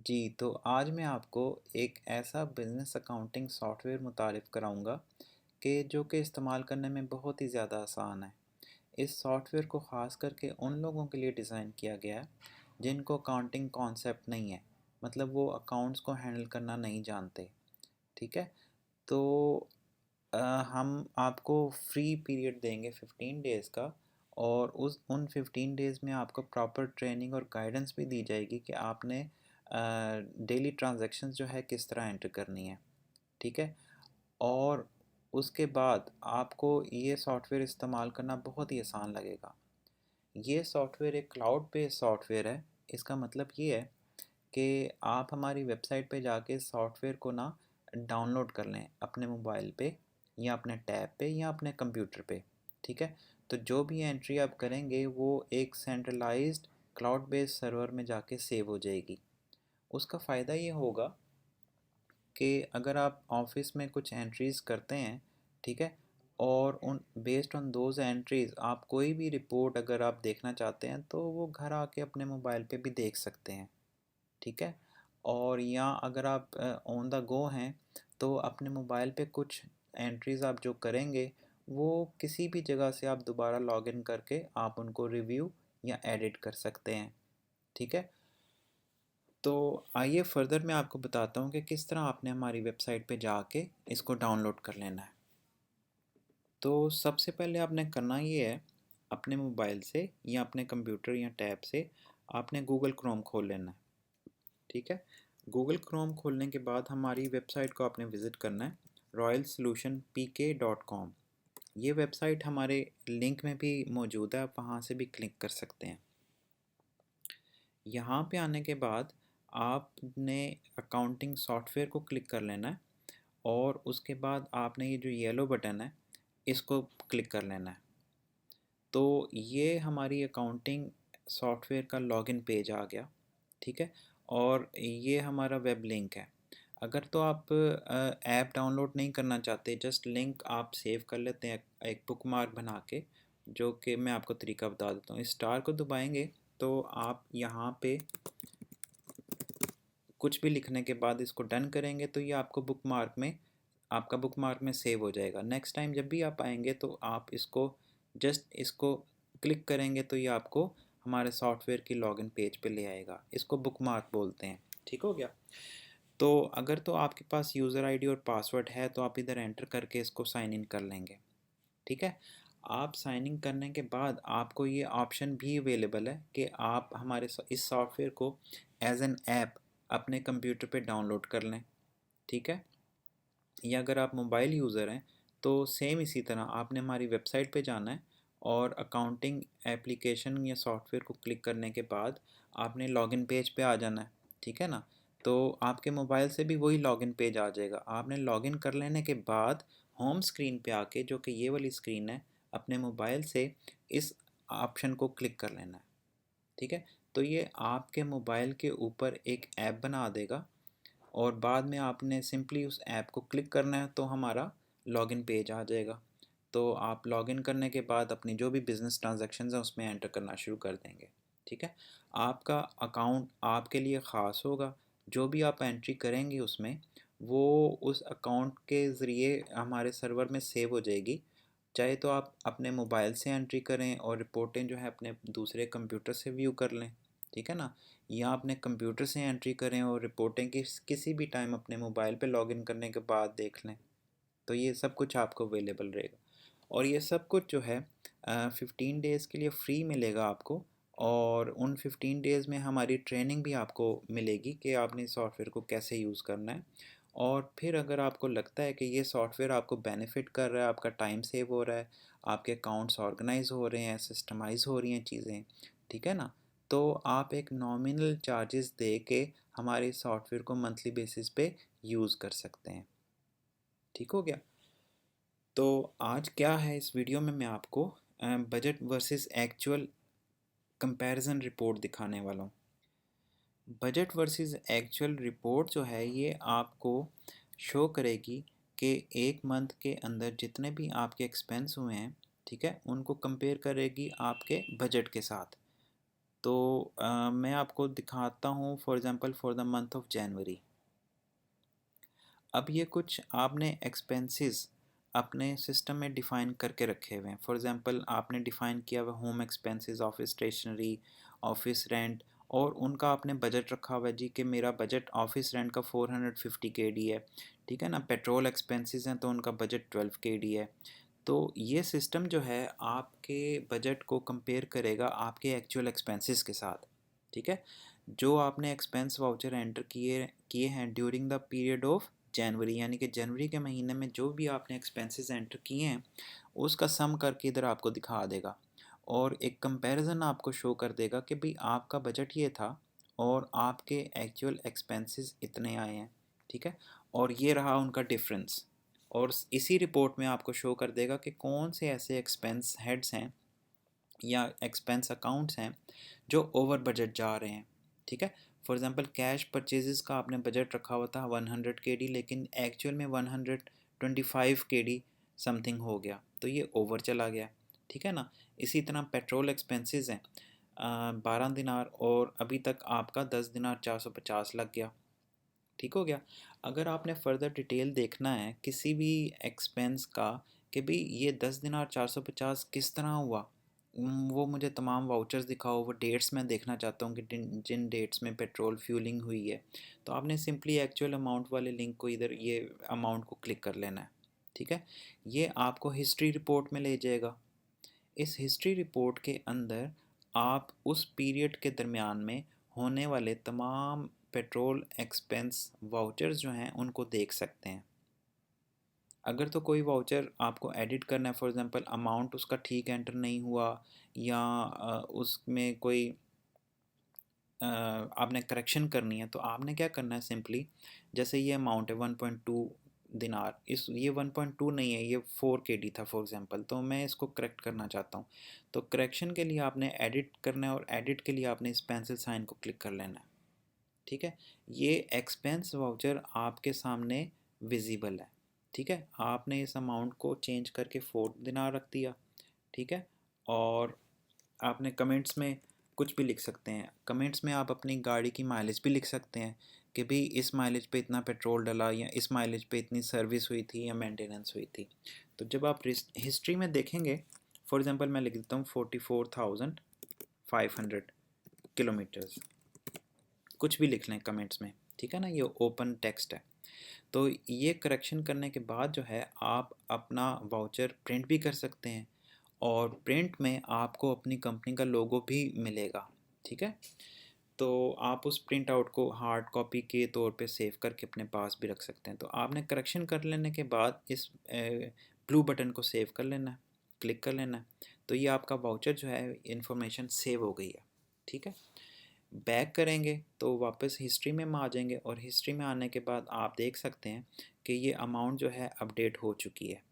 जी, तो आज मैं आपको एक ऐसा बिज़नेस अकाउंटिंग सॉफ्टवेयर मुतारिफ़ कराऊँगा कि जो कि इस्तेमाल करने में बहुत ही ज़्यादा आसान है। इस सॉफ्टवेयर को ख़ास करके उन लोगों के लिए डिज़ाइन किया गया है जिनको अकाउंटिंग कॉन्सेप्ट नहीं है, मतलब वो अकाउंट्स को हैंडल करना नहीं जानते। ठीक है? तो अ, हम आपको फ्री पीरियड देंगे 15 डेज़ का, और उन 15 डेज़ में आपको प्रॉपर ट्रेनिंग और गाइडेंस भी दी जाएगी कि आपने डेली ट्रांजैक्शंस जो है किस तरह एंटर करनी है। ठीक है? और उसके बाद आपको ये सॉफ्टवेयर इस्तेमाल करना बहुत ही आसान लगेगा। ये सॉफ्टवेयर एक क्लाउड बेस्ड सॉफ्टवेयर है। इसका मतलब ये है कि आप हमारी वेबसाइट पे जाके सॉफ्टवेयर को ना डाउनलोड कर लें अपने मोबाइल पे या अपने टैब पे या अपने कंप्यूटर पे। ठीक है? तो जो भी एंट्री आप करेंगे वो एक सेंट्रलाइज्ड क्लाउड बेस्ड सर्वर में जाके सेव हो जाएगी। उसका फ़ायदा ये होगा कि अगर आप ऑफिस में कुछ एंट्रीज़ करते हैं, ठीक है, और उन बेस्ड ऑन दोज एंट्रीज़ आप कोई भी रिपोर्ट अगर आप देखना चाहते हैं तो वो घर आके अपने मोबाइल पे भी देख सकते हैं। ठीक है? और या अगर आप ऑन द गो हैं तो अपने मोबाइल पे कुछ एंट्रीज़ आप जो करेंगे वो किसी भी जगह से आप दोबारा लॉगिन करके आप उनको रिव्यू या एडिट कर सकते हैं। ठीक है? तो आइए फर्दर मैं आपको बताता हूँ कि किस तरह आपने हमारी वेबसाइट पे जाके इसको डाउनलोड कर लेना है। तो सबसे पहले आपने करना ये है, अपने मोबाइल से या अपने कंप्यूटर या टैब से आपने गूगल क्रोम खोल लेना है। ठीक है? गूगल क्रोम खोलने के बाद हमारी वेबसाइट को आपने विज़िट करना है, royalsolutionpk.com। ये वेबसाइट हमारे लिंक में भी मौजूद है, आप वहाँ से भी क्लिक कर सकते हैं। यहाँ पे आने के बाद आपने अकाउंटिंग सॉफ्टवेयर को क्लिक कर लेना है, और उसके बाद आपने ये जो येलो बटन है इसको क्लिक कर लेना है। तो ये हमारी अकाउंटिंग सॉफ्टवेयर का लॉगिन पेज आ गया। ठीक है? और ये हमारा वेब लिंक है। अगर तो आप ऐप डाउनलोड नहीं करना चाहते, जस्ट लिंक आप सेव कर लेते हैं एक बुकमार्क बना के, जो कि मैं आपको तरीका बता देता हूँ। इस स्टार को दबाएंगे तो आप यहाँ पे कुछ भी लिखने के बाद इसको डन करेंगे तो ये आपका बुकमार्क में सेव हो जाएगा। नेक्स्ट टाइम जब भी आप आएंगे तो आप इसको क्लिक करेंगे तो ये आपको हमारे सॉफ्टवेयर की लॉगिन पेज पे ले आएगा। इसको बुकमार्क बोलते हैं। ठीक हो गया? तो अगर तो आपके पास यूज़र आईडी और पासवर्ड है तो आप इधर एंटर करके इसको साइन इन कर लेंगे। ठीक है? आप साइन इन करने के बाद आपको ये ऑप्शन भी अवेलेबल है कि आप इस सॉफ्टवेयर को एज एन ऐप अपने कंप्यूटर पे डाउनलोड कर लें। ठीक है? या अगर आप मोबाइल यूज़र हैं तो सेम इसी तरह आपने हमारी वेबसाइट पे जाना है, और अकाउंटिंग एप्लीकेशन या सॉफ्टवेयर को क्लिक करने के बाद आपने लॉगिन पेज पे आ जाना है। ठीक है ना? तो आपके मोबाइल से भी वही लॉगिन पेज आ जाएगा। आपने लॉगिन कर लेने के बाद होम स्क्रीन पे आके, जो कि ये वाली स्क्रीन है, अपने मोबाइल से इस ऑप्शन को क्लिक कर लेना है। ठीक है? तो ये आपके मोबाइल के ऊपर एक ऐप बना देगा, और बाद में आपने सिंपली उस ऐप को क्लिक करना है तो हमारा लॉगिन पेज आ जाएगा। तो आप लॉगिन करने के बाद अपनी जो भी बिज़नेस ट्रांजैक्शंस हैं उसमें एंटर करना शुरू कर देंगे। ठीक है? आपका अकाउंट आपके लिए ख़ास होगा। जो भी आप एंट्री करेंगे उसमें, वो उस अकाउंट के ज़रिए हमारे सर्वर में सेव हो जाएगी। चाहे तो आप अपने मोबाइल से एंट्री करें और रिपोर्टें जो है अपने दूसरे कंप्यूटर से व्यू कर लें। ठीक है ना? या अपने कंप्यूटर से एंट्री करें और रिपोर्टें किसी भी टाइम अपने मोबाइल पे लॉगिन करने के बाद देख लें। तो ये सब कुछ आपको अवेलेबल रहेगा, और ये सब कुछ जो है 15 डेज़ के लिए फ्री मिलेगा आपको। और उन 15 डेज़ में हमारी ट्रेनिंग भी आपको मिलेगी कि आपने इस सॉफ्टवेयर को कैसे यूज़ करना है। और फिर अगर आपको लगता है कि ये सॉफ्टवेयर आपको बेनिफिट कर रहा है, आपका टाइम सेव हो रहा है, आपके अकाउंट्स ऑर्गेनाइज हो रहे हैं, सिस्टमाइज हो रही हैं चीज़ें, ठीक है ना, तो आप एक नॉमिनल चार्जेस दे के हमारे सॉफ्टवेयर को मंथली बेसिस पे यूज़ कर सकते हैं। ठीक हो गया? तो आज क्या है, इस वीडियो में मैं आपको budget versus actual comparison report दिखाने वाला हूँ। बजट वर्सेस एक्चुअल रिपोर्ट जो है ये आपको शो करेगी कि एक मंथ के अंदर जितने भी आपके एक्सपेंस हुए हैं, ठीक है, उनको कंपेयर करेगी आपके बजट के साथ। तो मैं आपको दिखाता हूँ for example for the month of January. अब ये कुछ आपने एक्सपेंसेस अपने सिस्टम में डिफ़ाइन करके रखे हुए हैं। फॉर एग्ज़ाम्पल आपने डिफ़ाइन किया हुआ home expenses, office stationery, office rent, और उनका आपने बजट रखा हुआ है जी कि मेरा बजट ऑफिस रेंट का 450 KD है, ठीक है ना। पेट्रोल एक्सपेंसेस हैं तो उनका बजट 12 KD है। तो ये सिस्टम जो है आपके बजट को कंपेयर करेगा आपके एक्चुअल एक्सपेंसेस के साथ, ठीक है। जो आपने एक्सपेंस वाउचर एंटर किए किए हैं during the period of January, यानी कि जनवरी के महीने में जो भी आपने एक्सपेंसेस एंटर किए हैं उसका सम करके इधर आपको दिखा देगा, और एक कंपैरिजन आपको शो कर देगा कि भाई आपका बजट ये था और आपके एक्चुअल एक्सपेंसेस इतने आए हैं, ठीक है। और ये रहा उनका डिफरेंस, और इसी रिपोर्ट में आपको शो कर देगा कि कौन से ऐसे एक्सपेंस हेड्स हैं या एक्सपेंस अकाउंट्स हैं जो ओवर बजट जा रहे हैं, ठीक है। फॉर एग्ज़ाम्पल कैश परचेजेस का आपने बजट रखा हुआ था 100 KD, लेकिन एक्चुअल में 125 KD समथिंग हो गया, तो ये ओवर चला गया, ठीक है ना। इसी तरह पेट्रोल एक्सपेंसेस हैं 12 दिनार, और अभी तक आपका 10 दिनार 450 लग गया, ठीक हो गया। अगर आपने फर्दर डिटेल देखना है किसी भी एक्सपेंस का कि भाई ये 10 दिनार 450 किस तरह हुआ, वो मुझे तमाम वाउचर्स दिखाओ, वो डेट्स मैं देखना चाहता हूँ कि जिन डेट्स में पेट्रोल फ्यूलिंग हुई है, तो आपने सिंपली एक्चुअल अमाउंट वाले लिंक को इधर ये अमाउंट को क्लिक कर लेना है, ठीक है। ये आपको हिस्ट्री रिपोर्ट में ले जाएगा। इस हिस्ट्री रिपोर्ट के अंदर आप उस पीरियड के दरमियान में होने वाले तमाम पेट्रोल एक्सपेंस वाउचर्स जो हैं उनको देख सकते हैं। अगर तो कोई वाउचर आपको एडिट करना है, फॉर एग्ज़ाम्पल अमाउंट उसका ठीक एंटर नहीं हुआ, या उसमें कोई आपने करेक्शन करनी है, तो आपने क्या करना है, सिंपली जैसे ये अमाउंट है 1.2 दिनार, इस ये 1.2 नहीं है, ये 4 KD था फॉर एग्ज़ाम्पल, तो मैं इसको करेक्ट करना चाहता हूँ। तो करेक्शन के लिए आपने एडिट करना है, और एडिट के लिए आपने इस पेंसिल साइन को क्लिक कर लेना है, ठीक है। ये एक्सपेंस वाउचर आपके सामने विजिबल है, ठीक है। आपने इस अमाउंट को चेंज करके 4 दिनार रख दिया, ठीक है। और आपने कमेंट्स में कुछ भी लिख सकते हैं, कमेंट्स में आप अपनी गाड़ी की माइलेज भी लिख सकते हैं कि भाई इस माइलेज पे इतना पेट्रोल डला, या इस माइलेज पे इतनी सर्विस हुई थी या मेंटेनेंस हुई थी। तो जब आप हिस्ट्री में देखेंगे, फॉर एग्ज़ाम्पल मैं लिख देता हूँ 44,500 किलोमीटर्स, कुछ भी लिख लें कमेंट्स में, ठीक है ना, ये ओपन टेक्स्ट है। तो ये करेक्शन करने के बाद जो है आप अपना वाउचर प्रिंट भी कर सकते हैं, और प्रिंट में आपको अपनी कंपनी का लोगो भी मिलेगा, ठीक है। तो आप उस प्रिंट आउट को हार्ड कॉपी के तौर पे सेव करके अपने पास भी रख सकते हैं। तो आपने करेक्शन कर लेने के बाद इस ब्लू बटन को सेव कर लेना है, क्लिक कर लेना है, तो ये आपका वाउचर जो है इंफॉर्मेशन सेव हो गई है, ठीक है। बैक करेंगे तो वापस हिस्ट्री में हम आ जाएंगे, और हिस्ट्री में आने के बाद आप देख सकते हैं कि ये अमाउंट जो है अपडेट हो चुकी है,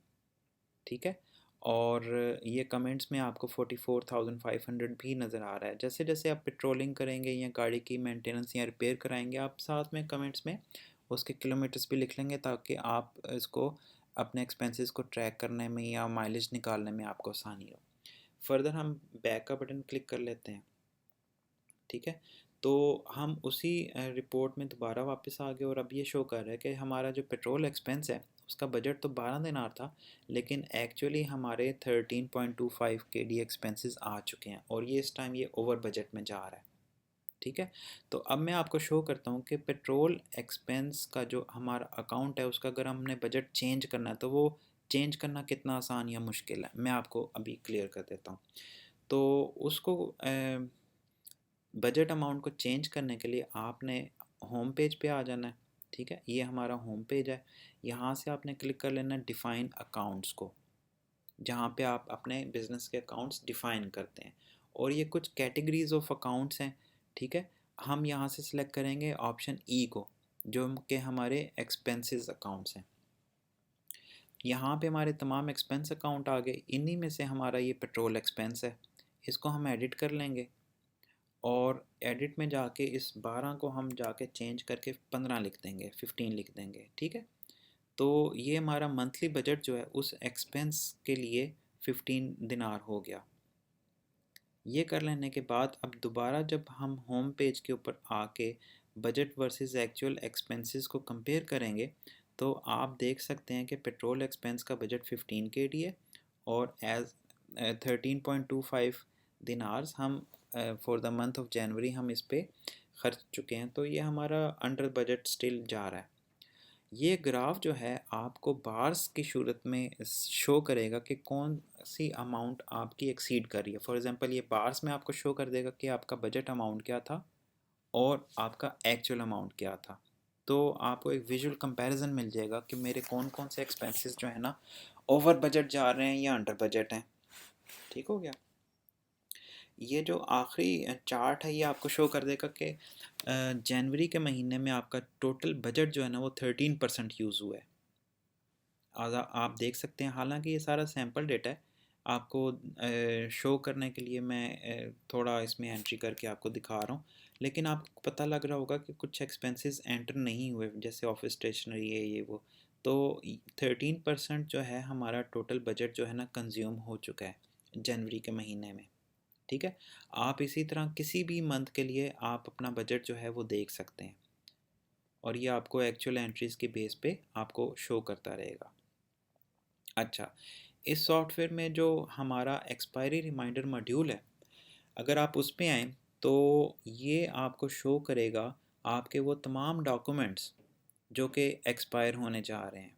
ठीक है। और ये कमेंट्स में आपको 44,500 भी नज़र आ रहा है। जैसे जैसे आप पेट्रोलिंग करेंगे या गाड़ी की मेंटेनेंस या रिपेयर कराएंगे, आप साथ में कमेंट्स में उसके किलोमीटर्स भी लिख लेंगे, ताकि आप इसको अपने एक्सपेंसेस को ट्रैक करने में या माइलेज निकालने में आपको आसानी हो। फर्दर हम बैक का बटन क्लिक कर लेते हैं, ठीक है। तो हम उसी रिपोर्ट में दोबारा वापस आ गए, और अब ये शो कर रहा है कि हमारा जो पेट्रोल एक्सपेंस है उसका बजट तो 12 दिनार था, लेकिन एक्चुअली हमारे 13.25 KD एक्सपेंसेस आ चुके हैं, और ये इस टाइम ये ओवर बजट में जा रहा है, ठीक है। तो अब मैं आपको शो करता हूँ कि पेट्रोल एक्सपेंस का जो हमारा अकाउंट है उसका अगर हमने बजट चेंज करना है तो वो चेंज करना कितना आसान या मुश्किल है, मैं आपको अभी क्लियर कर देता हूँ। तो उसको बजट अमाउंट को चेंज करने के लिए आपने होम पेज पे आ जाना है, ठीक है। ये हमारा होम पेज है, यहाँ से आपने क्लिक कर लेना है डिफ़ाइन अकाउंट्स को, जहाँ पे आप अपने बिजनेस के अकाउंट्स डिफ़ाइन करते हैं, और ये कुछ कैटेगरीज ऑफ अकाउंट्स हैं, ठीक है। हम यहाँ से सिलेक्ट करेंगे ऑप्शन ई को, जो कि हमारे एक्सपेंसेस अकाउंट्स हैं। यहाँ पे हमारे तमाम एक्सपेंस अकाउंट आ गए, इन्हीं में से हमारा ये पेट्रोल एक्सपेंस है, इसको हम एडिट कर लेंगे, और एडिट में जाके इस 12 को हम जाके चेंज करके 15 लिख देंगे, 15 लिख देंगे, ठीक है। तो ये हमारा मंथली बजट जो है उस एक्सपेंस के लिए 15 दिनार हो गया। ये कर लेने के बाद अब दोबारा जब हम होम पेज के ऊपर आके बजट वर्सेस एक्चुअल एक्सपेंसेस को कंपेयर करेंगे तो आप देख सकते हैं कि पेट्रोल एक्सपेंस का बजट 15 KD है और एज 13.25 दिनार्स हम for the month of January हम इस पे खर्च चुके हैं, तो ये हमारा अंडर बजट स्टिल जा रहा है। ये ग्राफ जो है आपको बार्स की सूरत में शो करेगा कि कौन सी अमाउंट आपकी एक्सीड कर रही है। फॉर एग्जांपल ये बार्स में आपको शो कर देगा कि आपका बजट अमाउंट क्या था और आपका एक्चुअल अमाउंट क्या था। तो आपको एक विजुअल कंपैरिजन मिल जाएगा कि मेरे कौन कौन से एक्सपेंसेस जो है ना ओवर बजट जा रहे हैं या अंडर बजट हैं। ठीक हो गया। ये जो आखिरी चार्ट है ये आपको शो कर देगा कि जनवरी के महीने में आपका टोटल बजट जो है ना वो 13% यूज़ हुआ है। आप देख सकते हैं, हालांकि ये सारा सैम्पल डेटा है, आपको शो करने के लिए मैं थोड़ा इसमें एंट्री करके आपको दिखा रहा हूँ, लेकिन आपको पता लग रहा होगा कि कुछ एक्सपेंसेस एंटर नहीं हुए जैसे ऑफिस स्टेशनरी है ये वो। तो 13% जो है हमारा टोटल बजट जो है ना कंज्यूम हो चुका है जनवरी के महीने में। ठीक है। आप इसी तरह किसी भी मंथ के लिए आप अपना बजट जो है वो देख सकते हैं और ये आपको एक्चुअल एंट्रीज़ के बेस पे आपको शो करता रहेगा। अच्छा, इस सॉफ्टवेयर में जो हमारा एक्सपायरी रिमाइंडर मॉड्यूल है, अगर आप उस पे आएँ तो ये आपको शो करेगा आपके वो तमाम डॉक्यूमेंट्स जो कि एक्सपायर होने जा रहे हैं।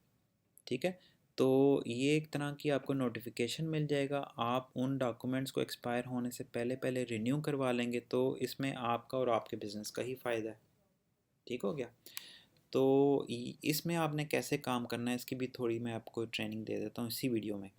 ठीक है। तो ये एक तरह की आपको नोटिफिकेशन मिल जाएगा, आप उन डॉक्यूमेंट्स को एक्सपायर होने से पहले पहले रिन्यू करवा लेंगे तो इसमें आपका और आपके बिज़नेस का ही फ़ायदा है। ठीक हो गया। तो इसमें आपने कैसे काम करना है इसकी भी थोड़ी मैं आपको ट्रेनिंग दे देता हूँ इसी वीडियो में।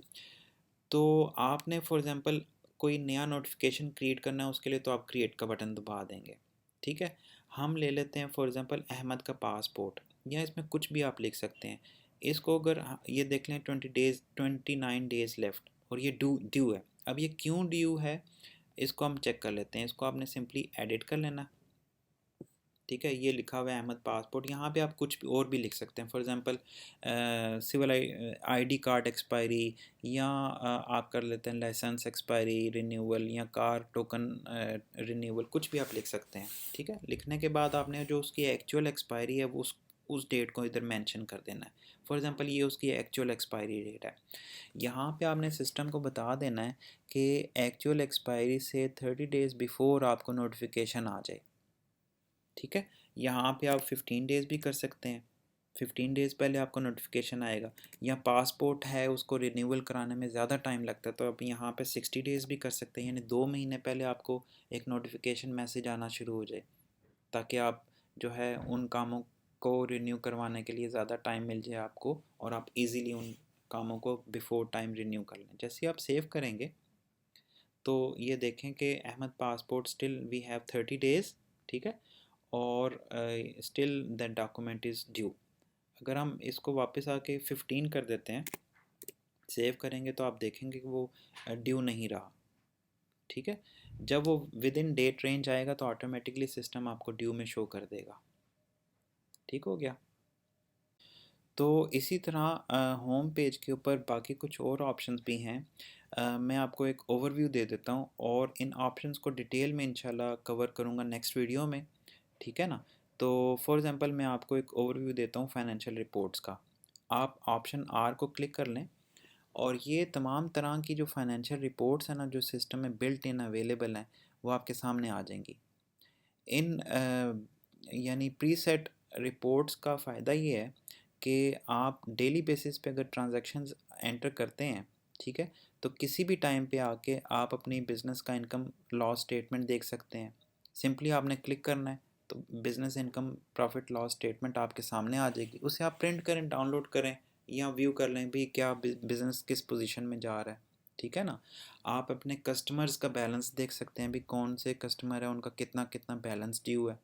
तो आपने फॉर एग्ज़ाम्पल कोई नया नोटिफिकेशन क्रिएट करना है, उसके लिए तो आप क्रिएट का बटन दबा देंगे। ठीक है। हम ले लेते हैं फॉर एग्ज़ाम्पल अहमद का पासपोर्ट, या इसमें कुछ भी आप लिख सकते हैं। इसको अगर ये देख लें 29 डेज़ लेफ़्ट और ये ड्यू है। अब ये क्यों ड्यू है इसको हम चेक कर लेते हैं। इसको आपने सिंपली एडिट कर लेना। ठीक है। ये लिखा हुआ है अहमद पासपोर्ट, यहाँ पे आप कुछ भी और भी लिख सकते हैं। For example civil ID card expiry, या आप कर लेते हैं लाइसेंस एक्सपायरी रिन्यूअल, या कार टोकन रिन्यूअल, कुछ भी आप लिख सकते हैं। ठीक है। लिखने के बाद आपने जो उसकी एक्चुअल एक्सपायरी है वो उस डेट को इधर मेंशन कर देना है। फॉर एग्ज़ाम्पल ये उसकी एक्चुअल एक्सपायरी डेट है। यहाँ पे आपने सिस्टम को बता देना है कि एक्चुअल एक्सपायरी से 30 डेज़ बिफोर आपको नोटिफिकेशन आ जाए। ठीक है। यहाँ पे आप 15 डेज़ भी कर सकते हैं, 15 डेज़ पहले आपको नोटिफिकेशन आएगा। या पासपोर्ट है उसको रिन्यूअल कराने में ज़्यादा टाइम लगता है तो आप यहाँ पे 60 डेज़ भी कर सकते हैं, यानी 2 महीने पहले आपको एक नोटिफिकेशन मैसेज आना शुरू हो जाए, ताकि आप जो है उन कामों को रिन्यू करवाने के लिए ज़्यादा टाइम मिल जाए आपको और आप इजीली उन कामों को बिफोर टाइम रिन्यू कर लें। जैसे आप सेव करेंगे तो ये देखें कि Ahmed passport still we have 30 days. ठीक है। और still that document is due. अगर हम इसको वापस आके 15 कर देते हैं, सेव करेंगे, तो आप देखेंगे कि वो ड्यू नहीं रहा। ठीक है। जब वो विद इन डेट रेंज आएगा तो ऑटोमेटिकली सिस्टम आपको ड्यू में शो कर देगा। ठीक हो गया। तो इसी तरह होम पेज के ऊपर बाकी कुछ और ऑप्शंस भी हैं। मैं आपको एक ओवरव्यू दे देता हूँ और इन ऑप्शंस को डिटेल में इंशाल्लाह कवर करूँगा नेक्स्ट वीडियो में। ठीक है ना। तो फॉर एग्ज़ाम्पल मैं आपको एक ओवरव्यू देता हूँ फाइनेंशियल रिपोर्ट्स का। आप ऑप्शन आर को क्लिक कर लें और ये तमाम तरह की जो फाइनेंशियल रिपोर्ट्स हैं ना जो सिस्टम में बिल्ट इन अवेलेबल हैं वो आपके सामने आ जाएंगी। इन यानी प्रीसेट रिपोर्ट्स का फ़ायदा ये है कि आप डेली बेसिस पे अगर ट्रांजैक्शंस एंटर करते हैं, ठीक है, तो किसी भी टाइम पे आके आप अपनी बिज़नेस का इनकम लॉस स्टेटमेंट देख सकते हैं। सिंपली आपने क्लिक करना है तो business income profit loss statement आपके सामने आ जाएगी। उसे आप प्रिंट करें, डाउनलोड करें या व्यू कर लें भी क्या बिज़नेस किस पोजीशन में जा रहा है। ठीक है ना। आप अपने कस्टमर्स का बैलेंस देख सकते हैं भी कौन से कस्टमर है उनका कितना कितना बैलेंस ड्यू है।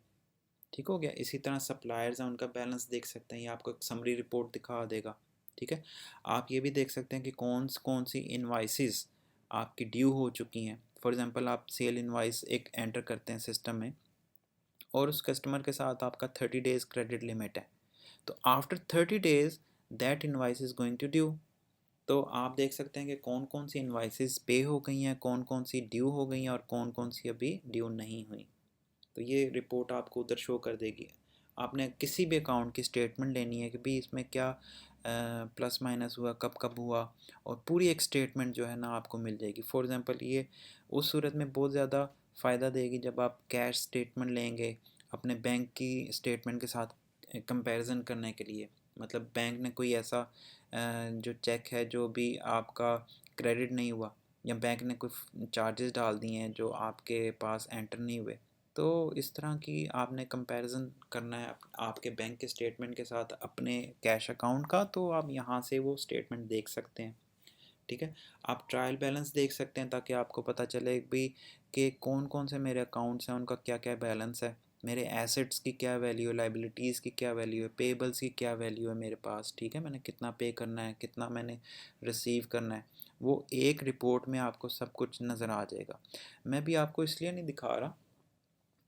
ठीक हो गया। इसी तरह सप्लायर्स हैं उनका बैलेंस देख सकते हैं, ये आपको एक समरी रिपोर्ट दिखा देगा। ठीक है। आप ये भी देख सकते हैं कि कौन सी इन्वाइसेस आपकी ड्यू हो चुकी हैं। फॉर एग्ज़ाम्पल आप सेल इन्वाइस एक एंटर करते हैं सिस्टम में और उस कस्टमर के साथ आपका 30 डेज़ क्रेडिट लिमिट है, तो after 30 days that invoice is going to due. तो आप देख सकते हैं कि कौन कौन सी इनवाइसेस पे हो गई हैं, कौन कौन सी ड्यू हो गई हैं और कौन कौन सी अभी ड्यू नहीं हुई। तो ये रिपोर्ट आपको उधर शो कर देगी। आपने किसी भी अकाउंट की स्टेटमेंट लेनी है कि भाई इसमें क्या प्लस माइनस हुआ, कब कब हुआ, और पूरी एक स्टेटमेंट जो है ना आपको मिल जाएगी। फॉर एग्ज़ाम्पल ये उस सूरत में बहुत ज़्यादा फ़ायदा देगी जब आप कैश स्टेटमेंट लेंगे अपने बैंक की स्टेटमेंट के साथ कंपैरिजन करने के लिए। मतलब बैंक ने कोई ऐसा जो चेक है जो भी आपका क्रेडिट नहीं हुआ, या बैंक ने कोई चार्जेस डाल दिए हैं जो आपके पास एंटर नहीं हुए, तो इस तरह की आपने कंपैरिजन करना है आपके बैंक के स्टेटमेंट के साथ अपने कैश अकाउंट का, तो आप यहाँ से वो स्टेटमेंट देख सकते हैं। ठीक है, आप ट्रायल बैलेंस देख सकते हैं ताकि आपको पता चले भी कि कौन कौन से मेरे अकाउंट्स हैं, उनका क्या क्या बैलेंस है, मेरे एसेट्स की क्या वैल्यू है, लाइबिलिटीज़ की क्या वैल्यू है, पेबल्स की क्या वैल्यू है मेरे पास। ठीक है, मैंने कितना पे करना है, कितना मैंने रिसीव करना है, वो एक रिपोर्ट में आपको सब कुछ नज़र आ जाएगा। मैं भी आपको इसलिए नहीं दिखा रहा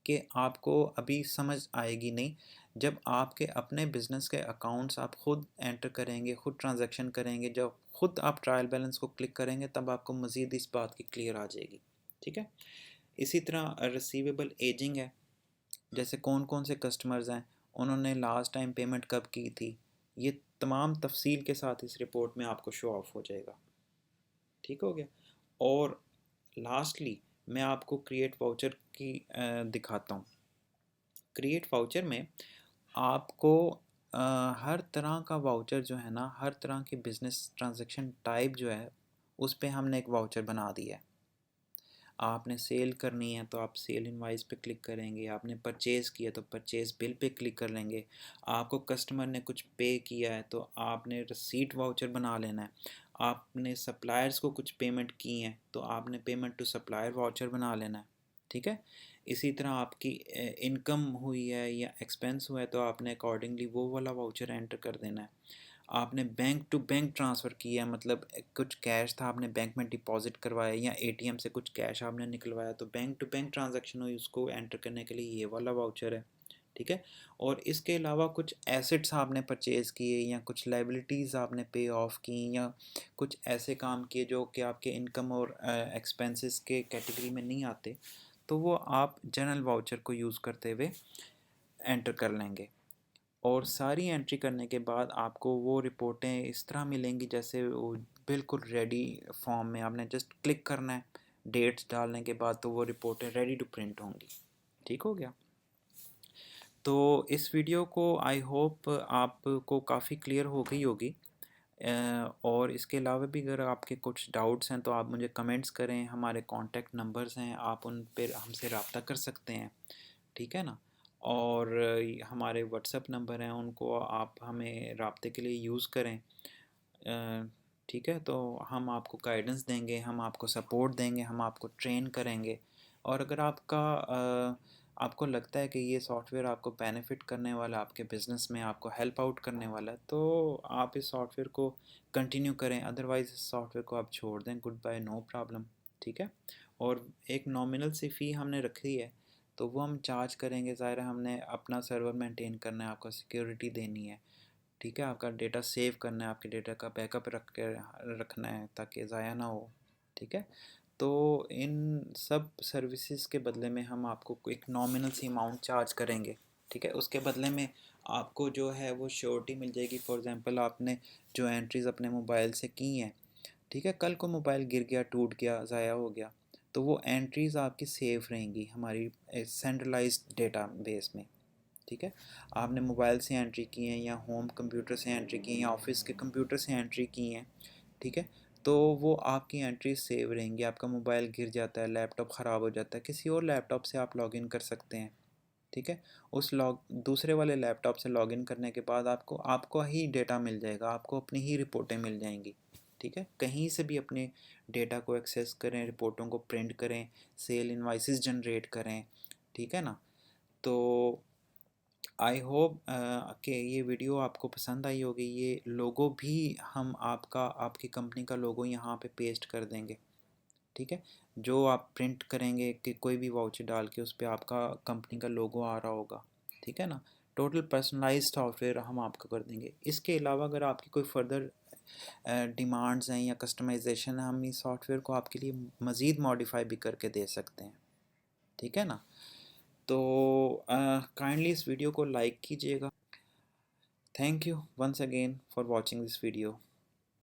कि आपको अभी समझ आएगी नहीं। जब आपके अपने बिज़नेस के अकाउंट्स आप ख़ुद एंटर करेंगे, ख़ुद ट्रांजैक्शन करेंगे, जब ख़ुद आप ट्रायल बैलेंस को क्लिक करेंगे, तब आपको मज़ीद इस बात की क्लियर आ जाएगी। ठीक है, इसी तरह रिसीवेबल एजिंग है, जैसे कौन कौन से कस्टमर्स हैं, उन्होंने लास्ट टाइम पेमेंट कब की थी, ये तमाम तफसील के साथ इस रिपोर्ट में आपको शो ऑफ हो जाएगा। ठीक हो गया। और लास्टली मैं आपको क्रिएट वाउचर की दिखाता हूँ। क्रिएट वाउचर में आपको हर तरह का वाउचर जो है ना, हर तरह की बिज़नेस ट्रांजैक्शन टाइप जो है, उस पे हमने एक वाउचर बना दिया है। आपने सेल करनी है तो आप सेल इनवाइस पे क्लिक करेंगे, आपने परचेज़ किया तो परचेज़ बिल पे क्लिक कर लेंगे, आपको कस्टमर ने कुछ पे किया है तो आपने रसीट वाउचर बना लेना है, आपने सप्लायर्स को कुछ पेमेंट की हैं तो आपने पेमेंट टू सप्लायर वाउचर बना लेना है। ठीक है, इसी तरह आपकी इनकम हुई है या एक्सपेंस हुआ है तो आपने अकॉर्डिंगली वो वाला वाउचर एंटर कर देना है। आपने बैंक टू बैंक ट्रांसफ़र किया, मतलब कुछ कैश था आपने बैंक में डिपॉजिट करवाया, या एटीएम से कुछ कैश आपने निकलवाया, तो बैंक टू बैंक ट्रांजैक्शन हुई, उसको एंटर करने के लिए ये वाला वाउचर है। ठीक है, और इसके अलावा कुछ एसेट्स आपने परचेज़ किए, या कुछ लाइबिलिटीज़ आपने पे ऑफ की, या कुछ ऐसे काम किए जो कि आपके इनकम और एक्सपेंसेस के कैटेगरी में नहीं आते, तो वो आप जनरल वाउचर को यूज़ करते हुए एंटर कर लेंगे। और सारी एंट्री करने के बाद आपको वो रिपोर्टें इस तरह मिलेंगी जैसे वो बिल्कुल रेडी फॉर्म में, आपने जस्ट क्लिक करना है, डेट्स डालने के बाद तो वो रिपोर्टें रेडी टू प्रिंट होंगी। ठीक हो गया। तो इस वीडियो को आई होप आपको काफ़ी क्लियर हो गई होगी। और इसके अलावा भी अगर आपके कुछ डाउट्स हैं तो आप मुझे कमेंट्स करें, हमारे कॉन्टैक्ट नंबर्स हैं, आप उन पर हमसे रब्ता कर सकते हैं। ठीक है ना, और हमारे व्हाट्सएप नंबर हैं, उनको आप हमें रब्ते के लिए यूज़ करें। ठीक है, तो हम आपको गाइडेंस देंगे, हम आपको सपोर्ट देंगे, हम आपको ट्रेन करेंगे। और अगर आपको लगता है कि ये सॉफ्टवेयर आपको बेनिफिट करने वाला, आपके बिज़नेस में आपको हेल्प आउट करने वाला है, तो आप इस सॉफ्टवेयर को कंटिन्यू करें, अदरवाइज़ इस सॉफ्टवेयर को आप छोड़ दें, गुड बाय, नो प्रॉब्लम। ठीक है, और एक नॉमिनल सी फ़ी हमने रखी है, तो वो हम चार्ज करेंगे। ज़ाहिर है हमने अपना सर्वर मेंटेन करना है, आपको सिक्योरिटी देनी है। ठीक है, आपका डेटा सेव करना है, आपके डेटा का बैकअप रखना है ताकि ज़ाया ना हो। ठीक है, तो इन सब सर्विसेज के बदले में हम आपको एक नॉमिनल सी अमाउंट चार्ज करेंगे। ठीक है, उसके बदले में आपको जो है वो श्योरिटी मिल जाएगी। फॉर एग्ज़ाम्पल आपने जो एंट्रीज़ अपने मोबाइल से की हैं, ठीक है, कल को मोबाइल गिर गया, टूट गया, ज़ाया हो गया, तो वो एंट्रीज़ आपकी सेफ रहेंगी हमारी सेंट्रलाइज्ड डेटा बेस में। ठीक है, आपने मोबाइल से एंट्री की हैं, या होम कंप्यूटर से एंट्री की हैं, या ऑफिस के कंप्यूटर से एंट्री की हैं, ठीक है, तो वो आपकी एंट्री सेव रहेंगी। आपका मोबाइल गिर जाता है, लैपटॉप ख़राब हो जाता है, किसी और लैपटॉप से आप लॉगिन कर सकते हैं। ठीक है, उस दूसरे वाले लैपटॉप से लॉगिन करने के बाद आपको ही डेटा मिल जाएगा, आपको अपनी ही रिपोर्टें मिल जाएंगी। ठीक है, कहीं से भी अपने डेटा को एक्सेस करें, रिपोर्टों को प्रिंट करें, सेल इनवाइसेस जनरेट करें। ठीक है ना, तो आई होप कि ये वीडियो आपको पसंद आई होगी। ये लोगो भी हम आपकी कंपनी का लोगो यहाँ पे पेस्ट कर देंगे। ठीक है, जो आप प्रिंट करेंगे कि कोई भी वाउचर डाल के उस पर आपका कंपनी का लोगो आ रहा होगा। ठीक है ना, टोटल पर्सनलाइज्ड सॉफ्टवेयर हम आपको कर देंगे। इसके अलावा अगर आपकी कोई फर्दर डिमांड्स हैं या कस्टमाइजेशन है, हम इस सॉफ्टवेयर को आपके लिए मज़ीद मॉडिफाई भी करके दे सकते हैं, ठीक है ना। तो काइंडली इस वीडियो को लाइक कीजिएगा। Thank you once again for watching this video.